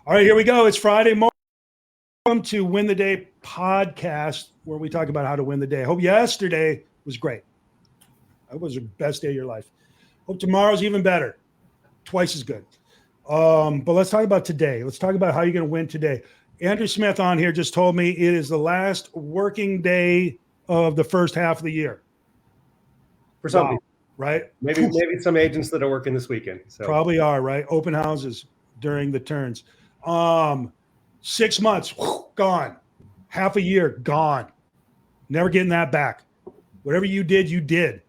All right, here we go. It's Friday morning. Welcome to Win the Day podcast, where we talk about how to win the day. I hope yesterday was great. That was the best day of your life. Hope tomorrow's even better, twice as good. But let's talk about today. Let's talk about how you're going to win today. Andrew Smith on here just told me it is the last working day of the first half of the year. For some people, right? Maybe some agents that are working this weekend. So. Probably are, right? Open houses during the turns. 6 months, gone. Half a year, gone. Never getting that back. Whatever you did, you did.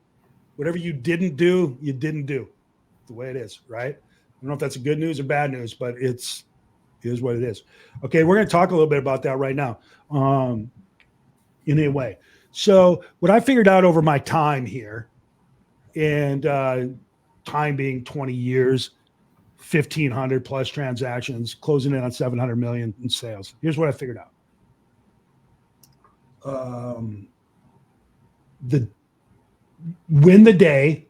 Whatever you didn't do, you didn't do. The way it is, right? I don't know if that's good news or bad news, but it is what it is. Okay, we're going to talk a little bit about that right now in a way. So what I figured out over my time here, and time being 20 years, 1,500 plus transactions, closing in on 700 million in sales. Here's what I figured out. Win the day,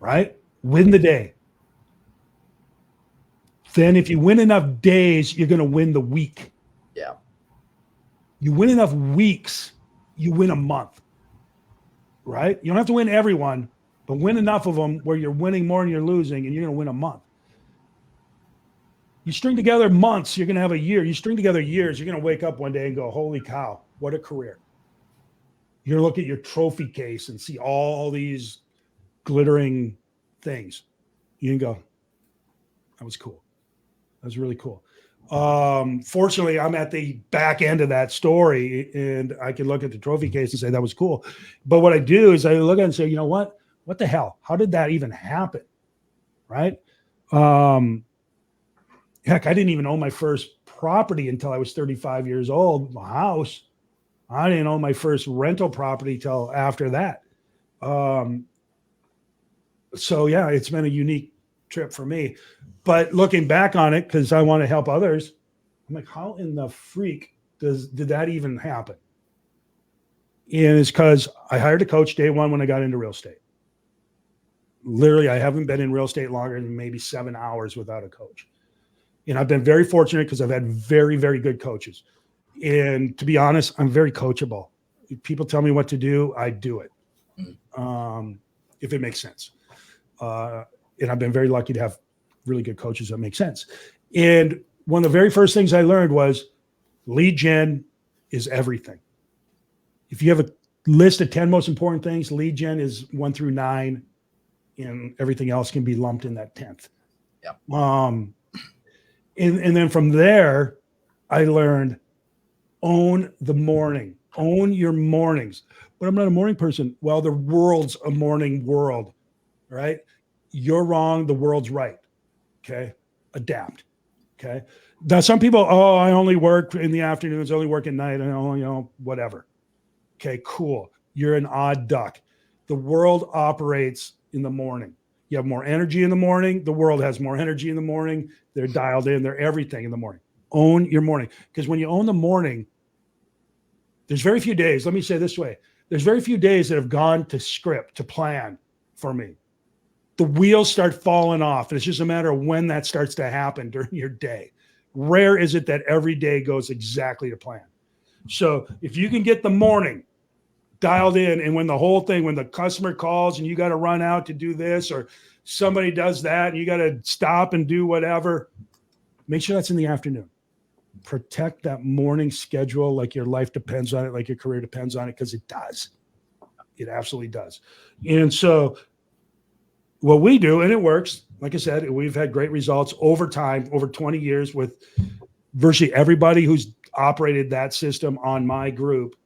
right? Win the day. Then if you win enough days, you're going to win the week. Yeah. You win enough weeks, you win a month, right? You don't have to win everyone, but win enough of them where you're winning more than you're losing, and you're going to win a month. You string together months, you're going to have a year. You string together years, you're going to wake up one day and go, holy cow, what a career. You're going to look at your trophy case and see all these glittering things. You can go, that was cool. That was really cool. Fortunately, I'm at the back end of that story, and I can look at the trophy case and say that was cool. But what I do is I look at it and say, you know what? What the hell? How did that even happen? Right? Heck, I didn't even own my first property until I was 35 years old, my house. I didn't own my first rental property till after that. So yeah, it's been a unique trip for me. But looking back on it, because I want to help others, I'm like, how in the freak did that even happen? And it's because I hired a coach day one when I got into real estate. Literally, I haven't been in real estate longer than maybe 7 hours without a coach. And I've been very fortunate because I've had very, very good coaches. And to be honest, I'm very coachable. If people tell me what to do, I do it. If it makes sense. And I've been very lucky to have really good coaches that make sense. And one of the very first things I learned was lead gen is everything. If you have a list of 10 most important things, lead gen is 1 through 9, and everything else can be lumped in that 10th. Yeah. And then from there, I learned own the morning, own your mornings. But I'm not a morning person. Well, the world's a morning world, right? You're wrong. The world's right. Okay. Adapt. Okay. Now, some people, I only work in the afternoons, only work at night, and whatever. Okay, cool. You're an odd duck. The world operates in the morning. You have more energy in the morning. The world has more energy in the morning. They're dialed in. They're everything in the morning. Own your morning. Because when you own the morning, there's very few days. Let me say it this way. There's very few days that have gone to script, to plan for me. The wheels start falling off. And it's just a matter of when that starts to happen during your day. Rare is it that every day goes exactly to plan. So if you can get the morning dialed in, and when the customer calls and you got to run out to do this, or somebody does that and you got to stop and do whatever, make sure that's in the afternoon. Protect that morning schedule like your life depends on it, like your career depends on it, because it does. It absolutely does. And so what we do, and it works, like I said, we've had great results over time, over 20 years with virtually everybody who's operated that system on my group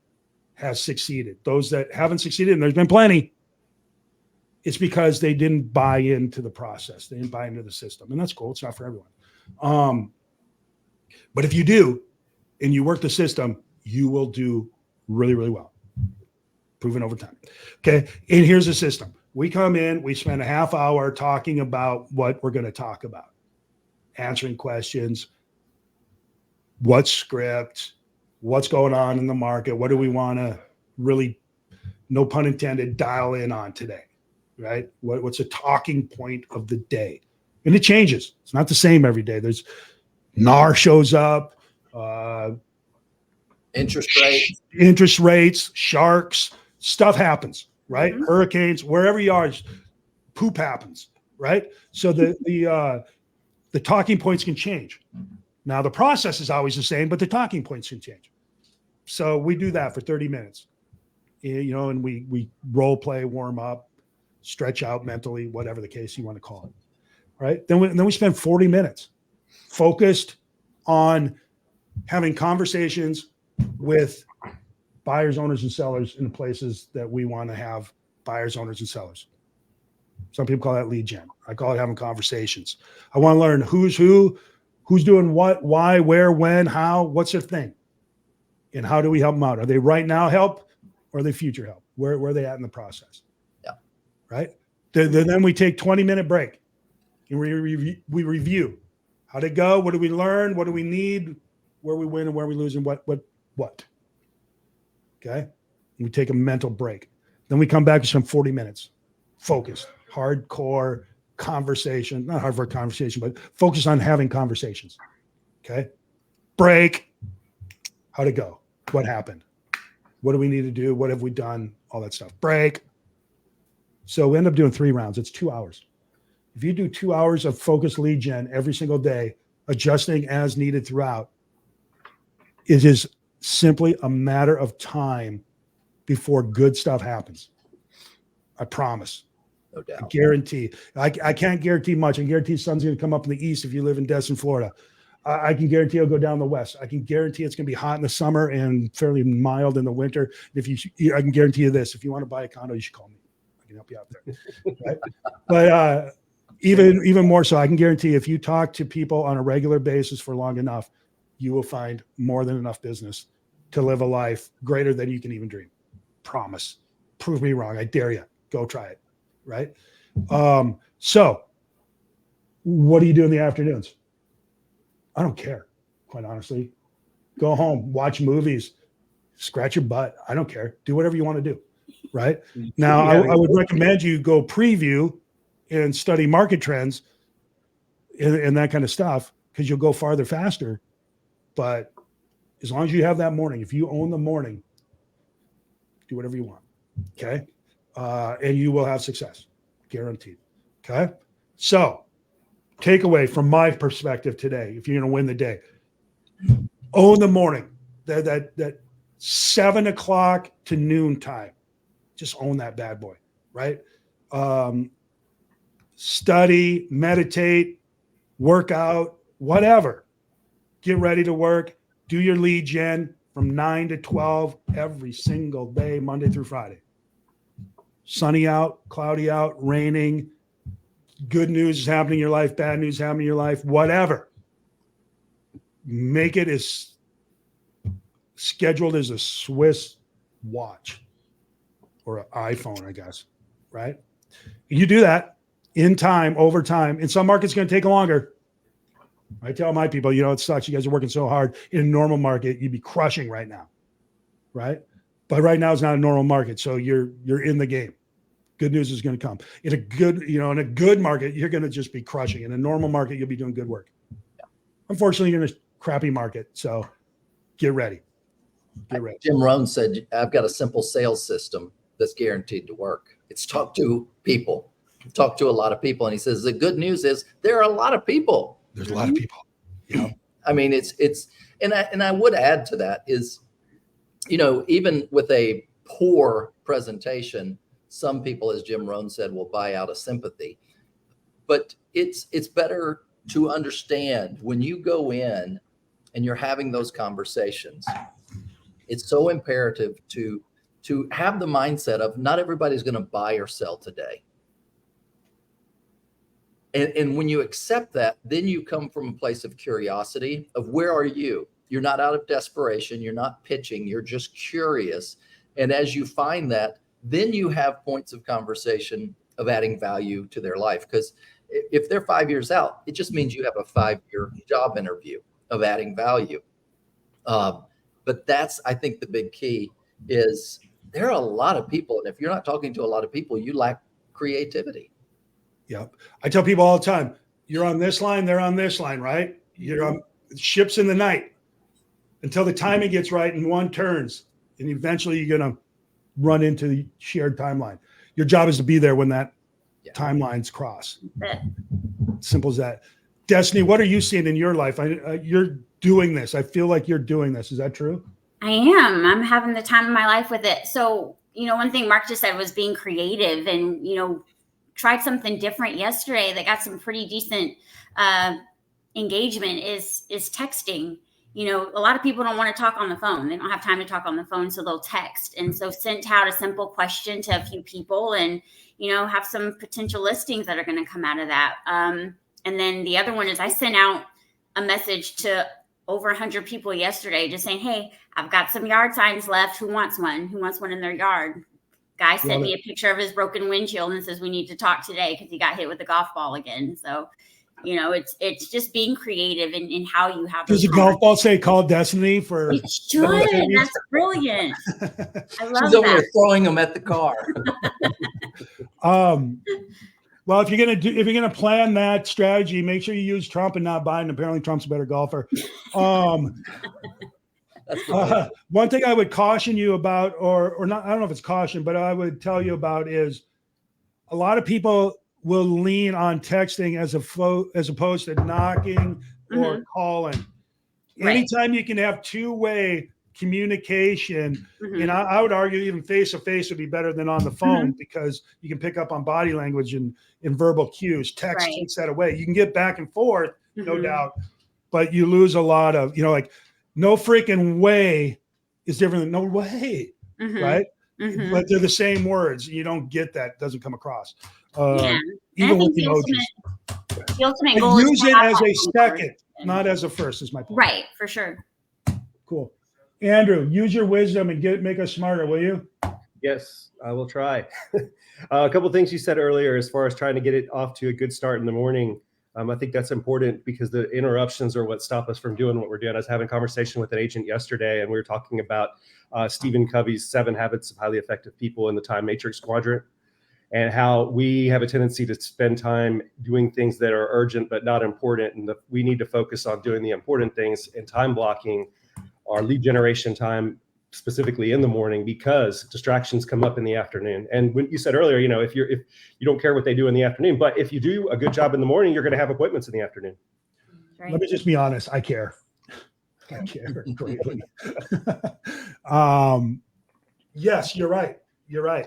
has succeeded. Those that haven't succeeded, and there's been plenty, it's because they didn't buy into the process. They didn't buy into the system. And that's cool. It's not for everyone. But if you do, and you work the system, you will do really, really well. Proven over time. Okay. And here's the system. We come in, we spend a half hour talking about what we're going to talk about, answering questions, what script, what's going on in the market, what do we want to really, no pun intended, dial in on today, right? What's a talking point of the day? And it changes. It's not the same every day. There's NAR shows up, Interest rates, sharks, stuff happens, right? Mhm. Hurricanes, wherever you are, poop happens, right? So the talking points can change. Now the process is always the same, but the talking points can change. So we do that for 30 minutes, and we role play, warm up, stretch out mentally, whatever the case you want to call it, right? Then we spend 40 minutes focused on having conversations with buyers, owners, and sellers in the places that we want to have buyers, owners, and sellers. Some people call that lead gen. I call it having conversations. I want to learn who's who, who's doing what, why, where, when, how, what's their thing, and how do we help them out? Are they right now help, or are they future help? Where are they at in the process? Yeah. Right. Then we take 20-minute break, and we review. How'd it go? What do we learn? What do we need? Where we win and where we lose, and what? Okay. And we take a mental break. Then we come back to some 40 minutes, focused, hardcore conversation, not hardcore conversation, but focus on having conversations. Okay. Break. How'd it go? What happened? What do we need to do? What have we done? All that stuff. Break. So we end up doing 3 rounds. It's 2 hours. If you do 2 hours of focused lead gen every single day, adjusting as needed throughout, it is simply a matter of time before good stuff happens. I promise. no doubt. I guarantee. I can't guarantee much. I guarantee the sun's going to come up in the east if you live in Destin, Florida. I can guarantee it'll go down the west. I can guarantee it's going to be hot in the summer and fairly mild in the winter. I can guarantee you this: if you want to buy a condo, you should call me. I can help you out there. Right? But even more so, I can guarantee if you talk to people on a regular basis for long enough, you will find more than enough business to live a life greater than you can even dream. Promise. Prove me wrong. I dare you. Go try it. Right. So what do you do in the afternoons? I don't care, quite honestly. Go home, watch movies, scratch your butt. I don't care. Do whatever you want to do. Right. Now, I would recommend you go preview and study market trends and that kind of stuff, because you'll go farther faster. But as long as you have that morning, if you own the morning, do whatever you want. Okay. And you will have success, guaranteed. Okay. So takeaway from my perspective today, if you're going to win the day, own the morning, that 7 o'clock to noon time, just own that bad boy. Right. Study, meditate, work out, whatever. Get ready to work. Do your lead gen from 9 to 12 every single day, Monday through Friday. Sunny out, cloudy out, raining, good news is happening in your life, bad news happening in your life, whatever. Make it as scheduled as a Swiss watch or an iPhone, I guess, right? You do that in time, over time. In some markets, it's going to take longer. I tell my people, it sucks. You guys are working so hard. In a normal market, you'd be crushing right now, right? But right now it's not a normal market, so you're in the game. Good news is going to come. In a good market, you're going to just be crushing. In a normal market, you'll be doing good work. Yeah. Unfortunately, you're in a crappy market, so get ready. Get ready. Jim Rohn said, "I've got a simple sales system that's guaranteed to work. It's talk to people, talk to a lot of people." And he says the good news is there are a lot of people. There's a lot of people. Yeah. I mean, and I would add to that is, even with a poor presentation, some people, as Jim Rohn said, will buy out of sympathy. But it's better to understand when you go in and you're having those conversations. It's so imperative to have the mindset of not everybody's going to buy or sell today. And when you accept that, then you come from a place of curiosity of where are you? You're not out of desperation. You're not pitching. You're just curious. And as you find that, then you have points of conversation of adding value to their life. Because if they're 5 years out, it just means you have a 5-year job interview of adding value. But that's, I think, the big key is there are a lot of people. And if you're not talking to a lot of people, you lack creativity. Yep. I tell people all the time, you're on this line, they're on this line, right? You're on ships in the night until the timing gets right and one turns. And eventually you're going to run into the shared timeline. Your job is to be there when that timelines cross. Simple as that. Destiny, what are you seeing in your life? You're doing this. I feel like you're doing this. Is that true? I am. I'm having the time of my life with it. So, one thing Mark just said was being creative and, tried something different yesterday that got some pretty decent engagement is texting. A lot of people don't want to talk on the phone. They don't have time to talk on the phone, so they'll text. And so sent out a simple question to a few people and, have some potential listings that are going to come out of that. And then the other one is I sent out a message to over 100 people yesterday just saying, hey, I've got some yard signs left. Who wants one? Who wants one in their yard? Guy sent me a picture of his broken windshield and says we need to talk today because he got hit with a golf ball again. So, it's just being creative in how you have. Does a golf ball say "Call Destiny" for? It should. That's brilliant. I love She's over that. there throwing them at the car. Well, if you're gonna plan that strategy, make sure you use Trump and not Biden. Apparently, Trump's a better golfer. One thing I would caution you about, or not, I don't know if it's caution, but I would tell you about is a lot of people will lean on texting as opposed to knocking or calling. Right. Anytime you can have two-way communication, and I would argue even face-to-face would be better than on the phone because you can pick up on body language and verbal cues. Text takes that away. You can get back and forth, no doubt, but you lose a lot of, like no freaking way is different than no way, right? But they're the same words. You don't get that. It doesn't come across. Even with emojis. The ultimate goal use is it as a second, not as a first, is my point. Right, for sure. Cool. Andrew, use your wisdom and make us smarter, will you? Yes, I will try. A couple of things you said earlier as far as trying to get it off to a good start in the morning. I think that's important because the interruptions are what stop us from doing what we're doing. I was having a conversation with an agent yesterday, and we were talking about Stephen Covey's 7 Habits of Highly Effective People in the Time Matrix quadrant, and how we have a tendency to spend time doing things that are urgent but not important. And we need to focus on doing the important things and time blocking our lead generation time specifically in the morning because distractions come up in the afternoon. And when you said earlier, if you don't care what they do in the afternoon, but if you do a good job in the morning, you're going to have appointments in the afternoon. Right. Let me just be honest. I care. I care greatly. Yes, you're right. You're right.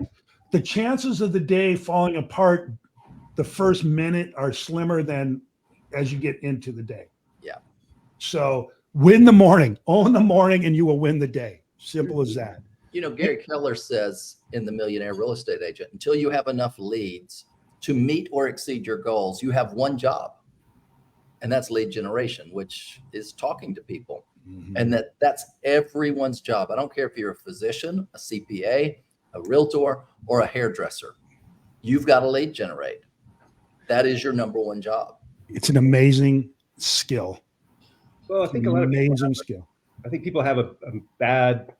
The chances of the day falling apart the first minute are slimmer than as you get into the day. Yeah. So win the morning, own the morning, and you will win the day. Simple as that. Gary Keller says in The Millionaire Real Estate Agent, until you have enough leads to meet or exceed your goals, you have one job. And that's lead generation, which is talking to people. And that's everyone's job. I don't care if you're a physician, a CPA, a realtor, or a hairdresser. You've got to lead generate. That is your number one job. It's an amazing skill. Well, I think a lot of amazing skill. I think people have a bad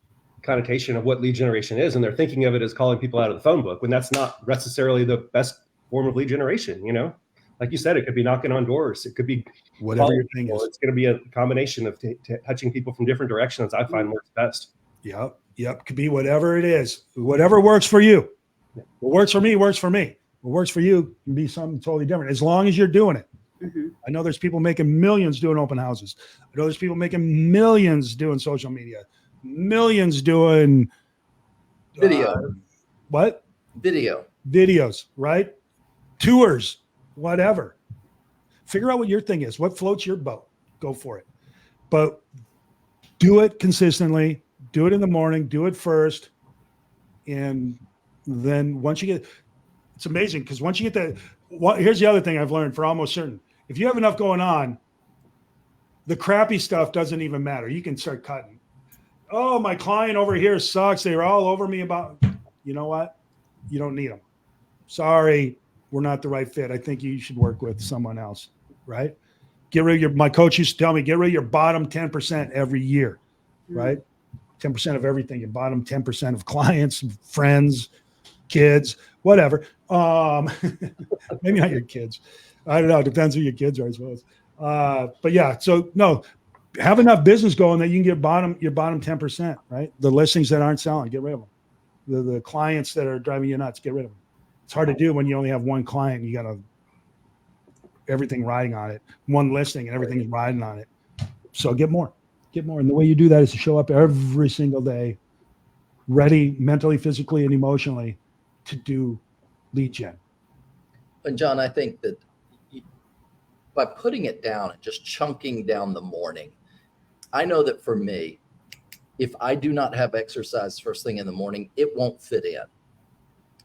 connotation of what lead generation is, and they're thinking of it as calling people out of the phone book when that's not necessarily the best form of lead generation. Like you said, it could be knocking on doors. It could be whatever your thing is. It's going to be a combination of touching people from different directions. I find works best. Yep. Could be whatever it is. Whatever works for you. What works for me works for me. What works for you can be something totally different as long as you're doing it. I know there's people making millions doing open houses. I know there's people making millions doing social media, millions doing video. What? Videos, right? Tours, whatever. Figure out what your thing is. What floats your boat? Go for it. But do it consistently. Do it in the morning. Do it first. And then once you get, it's amazing because once you get that, here's the other thing I've learned for almost certain. If you have enough going on, the crappy stuff doesn't even matter. You can start cutting. Oh, my client over here sucks. They were all over me about, you know what? You don't need them. Sorry, we're not the right fit. I think you should work with someone else, right? Get rid of my coach used to tell me, get rid of your bottom 10% every year, right? 10% of everything, your bottom 10% of clients, friends, kids, whatever. Maybe not your kids. I don't know. It depends who your kids are, I suppose. But yeah, so no, have enough business going that you can get your bottom 10%, right? The listings that aren't selling, get rid of them. The clients that are driving you nuts, get rid of them. It's hard to do when you only have one client. You got everything riding on it, one listing and everything is riding on it. So get more. And the way you do that is to show up every single day, ready mentally, physically, and emotionally to do lead gen. And John, I think that by putting it down and just chunking down the morning, I know that for me, if I do not have exercise first thing in the morning, it won't fit in.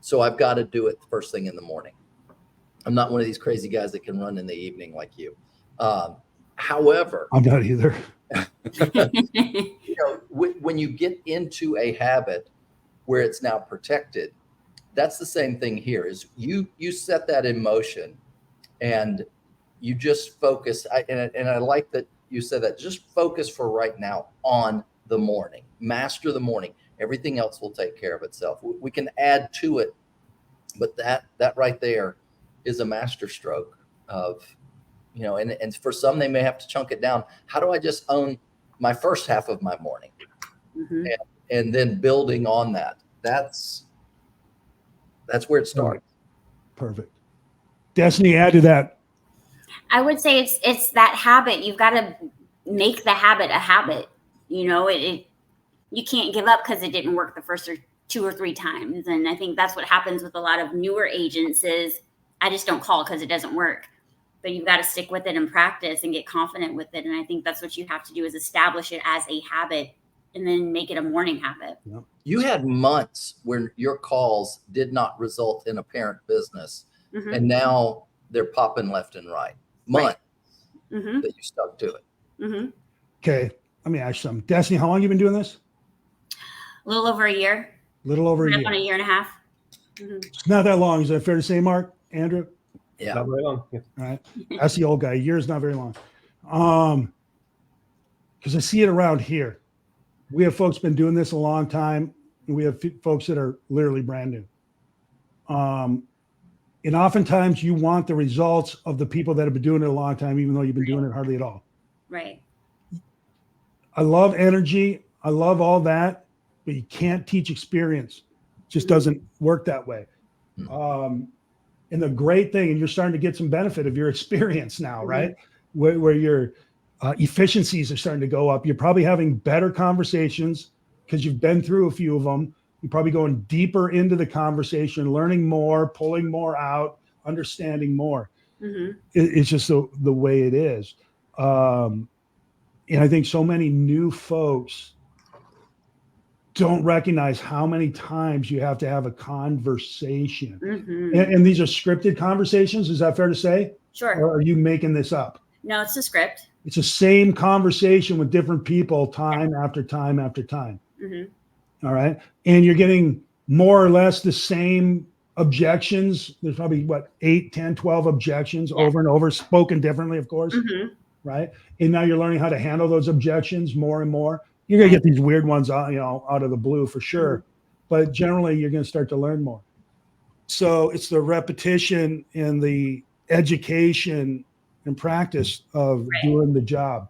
So I've got to do it first thing in the morning. I'm not one of these crazy guys that can run in the evening like you. However, I'm not either. When you get into a habit where it's now protected, that's the same thing here. Is you set that in motion, and you just focus. And I like that you said that. Just focus for right now on the morning. Master the morning. Everything else will take care of itself. We can add to it, but that right there is a master stroke of, and for some, they may have to chunk it down. How do I just own my first half of my morning? Mm-hmm. And then building on that. That's where it starts. Perfect. Destiny, add to that. I would say it's that habit. You've got to make the habit a habit. You can't give up because it didn't work the first or 2 or 3 times. And I think that's what happens with a lot of newer agents is I just don't call because it doesn't work. But you've got to stick with it and practice and get confident with it. And I think that's what you have to do is establish it as a habit and then make it a morning habit. Yep. You had months when your calls did not result in apparent business. Mm-hmm. And now they're popping left and right. Months Mm-hmm. that you stuck to it. Mm-hmm. Okay. Let me ask you something. Destiny, how long have you been doing this? A little over a year. Little over a Coming year. up on a year and a half. Mm-hmm. It's not that long. Is that fair to say, Mark? Andrew? Yeah. Not very long. Yeah. All right. That's the old guy. A year is not very long. Because I see it around here. We have folks been doing this a long time, and we have folks that are literally brand new. And oftentimes you want the results of the people that have been doing it a long time, even though you've been doing it hardly at all. Right. I love energy. I love all that, but you can't teach experience. It just doesn't work that way. And the great thing, and you're starting to get some benefit of your experience now, right? Where your efficiencies are starting to go up. You're probably having better conversations because you've been through a few of them. You're probably going deeper into the conversation, learning more, pulling more out, understanding more. Mm-hmm. It's just the way it is. And I think so many new folks don't recognize how many times you have to have a conversation. Mm-hmm. And these are scripted conversations. Is that fair to say? Sure. Or are you making this up? No, it's a script. It's the same conversation with different people time after time after time. Mm-hmm. All right. And you're getting more or less the same objections. There's probably 8, 10, 12 objections over and over, spoken differently, of course. Mm-hmm. Right. And now you're learning how to handle those objections more and more. You're going to get these weird ones out of the blue for sure. But generally you're going to start to learn more. So it's the repetition and the education and practice of doing the job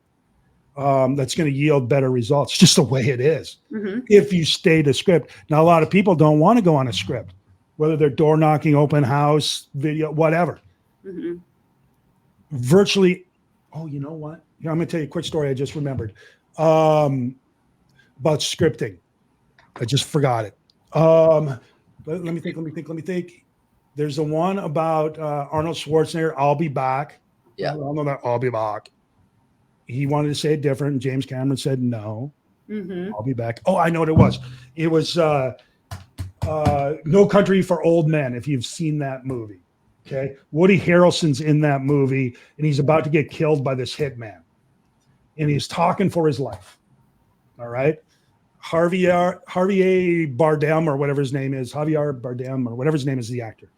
that's going to yield better results, just the way it is. Mm-hmm. If you stay to script. Now, a lot of people don't want to go on a script, whether they're door knocking, open house, video, whatever. Mm-hmm. Virtually. Oh, you know what? Here, I'm going to tell you a quick story I just remembered about scripting. I just forgot it. Let me think. There's the one about Arnold Schwarzenegger, I'll be back. Yeah. I don't know that I'll be back. He wanted to say it different. And James Cameron said, no, Mm-hmm. I'll be back. Oh, I know what it was. It was No Country for Old Men, if you've seen that movie. Okay. Woody Harrelson's in that movie, and he's about to get killed by this hitman. And he's talking for his life. All right. Javier Bardem, or whatever his name is, Javier Bardem, or whatever his name is, the actor.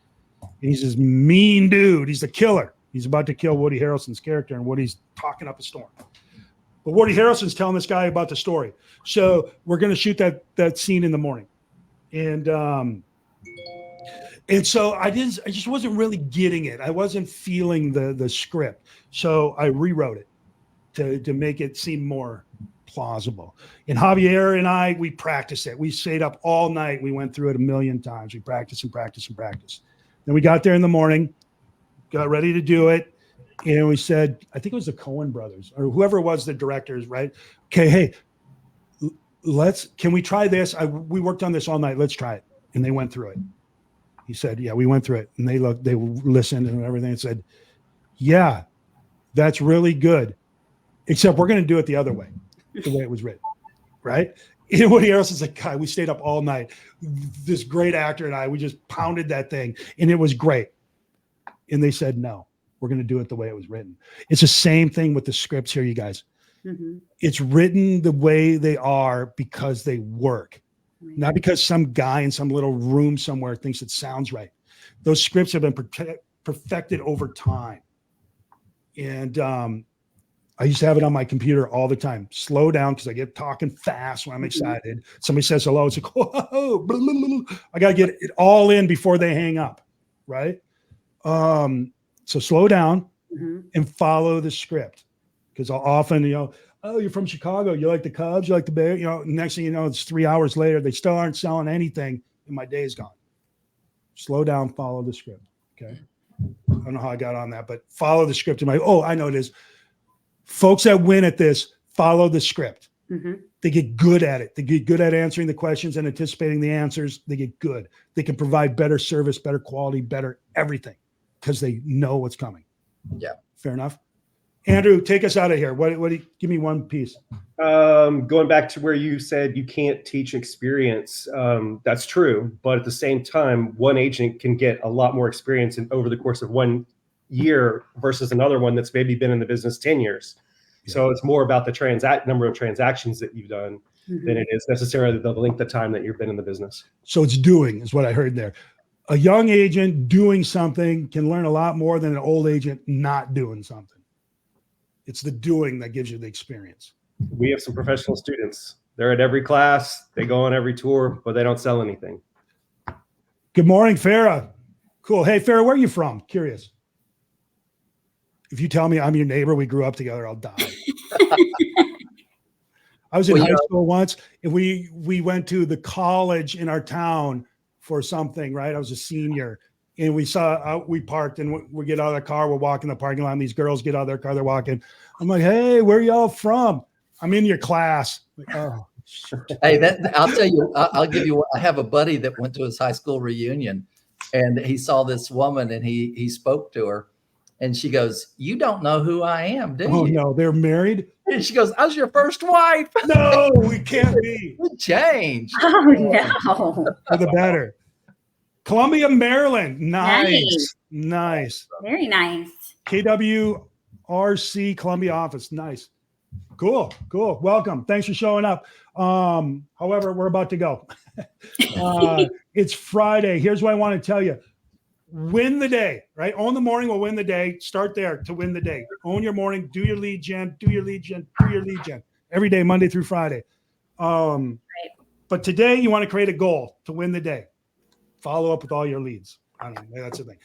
And he's this mean dude. He's the killer. He's about to kill Woody Harrelson's character, and Woody's talking up a storm. But Woody Harrelson's telling this guy about the story. So we're going to shoot that scene in the morning. And so I just wasn't really getting it. I wasn't feeling the script. So I rewrote it. to make it seem more plausible. And Javier and I, we practiced it. We stayed up all night. We went through it a million times. We practiced and practiced and practiced. Then we got there in the morning, got ready to do it. And we said, I think it was the Coen brothers or whoever was the directors, right? Okay, hey, can we try this? We worked on this all night. Let's try it. And they went through it. He said, yeah, we went through it. And they listened and everything and said, yeah, that's really good. Except we're going to do it the other way, the way it was written, right? And Woody Harrelson's like, God, we stayed up all night. This great actor and I, we just pounded that thing and it was great. And they said, no, we're going to do it the way it was written. It's the same thing with the scripts here, you guys. Mm-hmm. It's written the way they are because they work, not because some guy in some little room somewhere thinks it sounds right. Those scripts have been perfected over time. And I used to have it on my computer all the time. Slow down because I get talking fast when I'm excited. Somebody says hello. It's like, whoa, blah, blah, blah. I got to get it all in before they hang up, right? So slow down and follow the script. Because often, oh, you're from Chicago. You like the Cubs? You like the Bears? Next thing you know, it's 3 hours later. They still aren't selling anything and my day is gone. Slow down, follow the script, okay? I don't know how I got on that, but follow the script. I know it is. Folks that win at this follow the script. They get good at it. They get good at answering the questions and anticipating the answers. They get good. They can provide better service, better quality, better everything because they know what's coming. Yeah. Fair enough. Andrew, take us out of here. What do you give me one piece? Going back to where you said you can't teach experience. That's true. But at the same time, one agent can get a lot more experience over the course of 1 year versus another one that's maybe been in the business 10 years. Yeah. So it's more about the number of transactions that you've done than it is necessarily the length of time that you've been in the business. So it's doing is what I heard there. A young agent doing something can learn a lot more than an old agent not doing something. It's the doing that gives you the experience. We have some professional students. They're at every class. They go on every tour, but they don't sell anything. Good morning, Farah. Cool. Hey, Farah, where are you from? Curious. If you tell me I'm your neighbor, we grew up together, I'll die. I was in high school once, and we went to the college in our town for something, right? I was a senior, and we parked, and we get out of the car, we're walking the parking lot, and these girls get out of their car, they're walking. I'm like, hey, where are y'all from? I'm in your class. Like, oh, hey, I'll tell you, I'll give you, I have a buddy that went to his high school reunion, and he saw this woman, and he spoke to her. And she goes, you don't know who I am, do you? Oh, no, they're married? And she goes, I was your first wife. No, we can't be. We changed. Oh, no. For the better. Columbia, Maryland. Nice. Very nice. KWRC Columbia office. Nice. Cool. Welcome. Thanks for showing up. However, we're about to go. It's Friday. Here's what I want to tell you. Win the day, right? Own the morning will win the day. Start there to win the day. Own your morning. Do your lead gen. Every day, Monday through Friday. But today you want to create a goal to win the day. Follow up with all your leads. I don't know. Maybe that's the thing.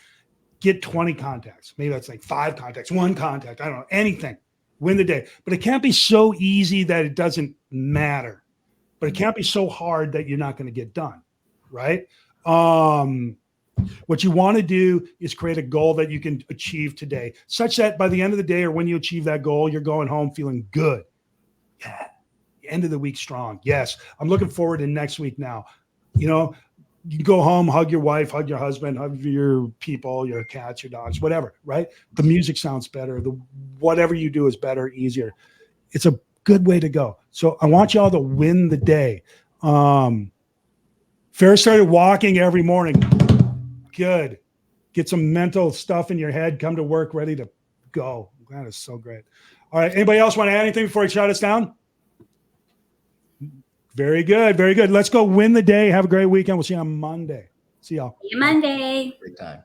Get 20 contacts. Maybe that's like 5 contacts, 1 contact. I don't know. Anything. Win the day. But it can't be so easy that it doesn't matter. But it can't be so hard that you're not going to get done, right? What you want to do is create a goal that you can achieve today, such that by the end of the day or when you achieve that goal, you're going home feeling good. Yeah. End of the week strong. Yes. I'm looking forward to next week now. You can go home, hug your wife, hug your husband, hug your people, your cats, your dogs, whatever, right? The music sounds better. Whatever you do is better, easier. It's a good way to go. So I want y'all to win the day. Farrah started walking every morning. Good. Get some mental stuff in your head. Come to work ready to go. That is so great. All right. Anybody else want to add anything before I shut us down? Very good. Let's go win the day. Have a great weekend. We'll see you on Monday. See y'all. See you Monday. Great time.